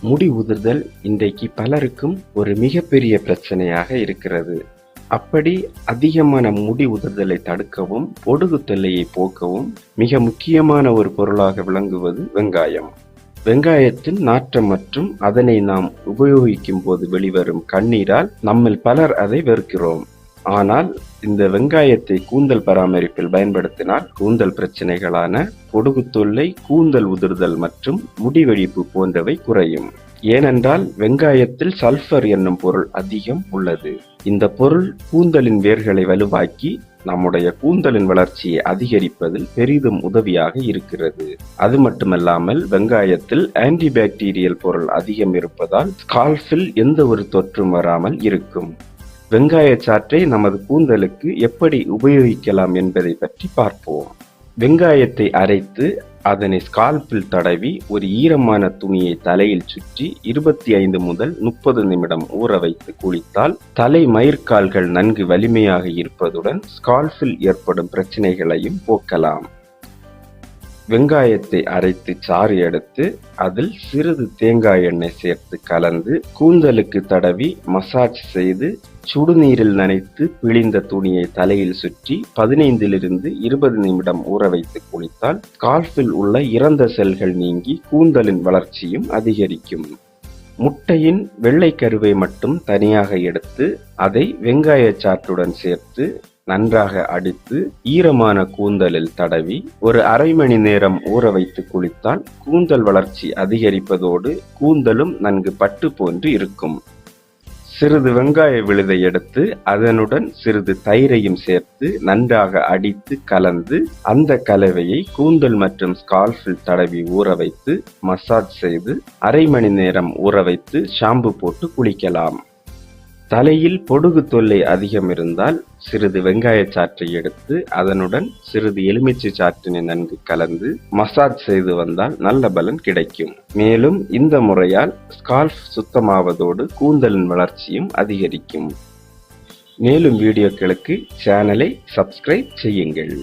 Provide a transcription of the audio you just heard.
முடி உதிர்தல் இன்றைக்கு பலருக்கும் ஒரு மிகப்பெரிய பிரச்சனையாக இருக்கிறது. அப்படி அதிகமான முடி உதிர்தலை தடுக்கவும் பொடுகு தொல்லையை போக்கவும் மிக முக்கியமான ஒரு பொருளாக விளங்குவது வெங்காயம். வெங்காயத்தின் நாற்றம் மற்றும் அதனை நாம் உபயோகிக்கும் போது வெளிவரும் கண்ணீரால் நம்மில் பலர் அதை வெறுக்கிறோம். ஆனால் இந்த வெங்காயத்தை கூந்தல் பராமரிப்பில் பயன்படுத்தினால் கூந்தல் பிரச்சனைகளான பொடுகு தொல்லை, கூந்தல் உதிர்தல் மற்றும் முடிவெடிப்பு போன்றவை குறையும். ஏனென்றால் வெங்காயத்தில் சல்பர் என்னும் பொருள் அதிகம் உள்ளது. இந்த பொருள் கூந்தலின் வேர்களை வலுவாக்கி நம்முடைய கூந்தலின் வளர்ச்சியை அதிகரிப்பதில் பெரிதும் உதவியாக இருக்கிறது. அது மட்டுமல்லாமல் வெங்காயத்தில் ஆன்டிபாக்டீரியல் பொருள் அதிகம் இருப்பதால் ஸ்கால்பில் எந்த ஒரு தொற்றும் வராமல் இருக்கும். வெங்காய சாற்றை நமது கூந்தலுக்கு எப்படி உபயோகிக்கலாம் என்பதை பற்றி பார்ப்போம். வெங்காயத்தை அரைத்து அதனை ஸ்கால்பில் தடவி ஒரு ஈரமான துணியை தலையில் சுற்றி 25 முதல் 30 நிமிடம் ஊற வைத்து குளித்தால் தலை மயிர்கால்கள் நன்கு வலிமையாக இருப்பதுடன் ஸ்கால்பில் ஏற்படும் பிரச்சனைகளையும் போக்கலாம். வெங்காயத்தை அரைத்து சாறு எடுத்து அதில் சிறிது தேங்காய் எண்ணெய் சேர்த்து கலந்து கூந்தலுக்கு தடவி மசாஜ் செய்து சுடுநீரில் நனைத்து பிழிந்த துணியை தலையில் சுற்றி 15 - 20 நிமிடம் ஊற வைத்து குளித்தால் ஸ்கால்பில் உள்ள இறந்த செல்கள் நீங்கி கூந்தலின் வளர்ச்சியும் அதிகரிக்கும். முட்டையின் வெள்ளை கருவை மட்டும் தனியாக எடுத்து அதை வெங்காய சாற்றுடன் சேர்த்து நன்றாக அடித்து ஈரமான கூந்தலில் தடவி ஒரு அரை மணி நேரம் ஊற வைத்து குளித்தால் கூந்தல் வளர்ச்சி அதிகரிப்பதோடு கூந்தலும் நன்கு பட்டு போன்று இருக்கும். சிறிது வெங்காய விழுதை எடுத்து அதனுடன் சிறிது தயிரையும் சேர்த்து நன்றாக அடித்து கலந்து அந்த கலவையை கூந்தல் மற்றும் ஸ்கால்பில் தடவி ஊற வைத்து மசாஜ் செய்து அரை மணி நேரம் ஊற வைத்து ஷாம்பு போட்டு குளிக்கலாம். தலையில் பொடுகு தொல்லை அதிகம் இருந்தால் சிறிது வெங்காய சாற்றை எடுத்து அதனுடன் சிறிது எலுமிச்சை சாற்றினை நன்கு கலந்து மசாஜ் செய்து வந்தால் நல்ல பலன் கிடைக்கும். மேலும் இந்த முறையால் ஸ்கால்ப் சுத்தமாவதோடு கூந்தலின் வளர்ச்சியும் அதிகரிக்கும். மேலும் வீடியோக்களுக்கு சேனலை சப்ஸ்கிரைப் செய்யுங்கள்.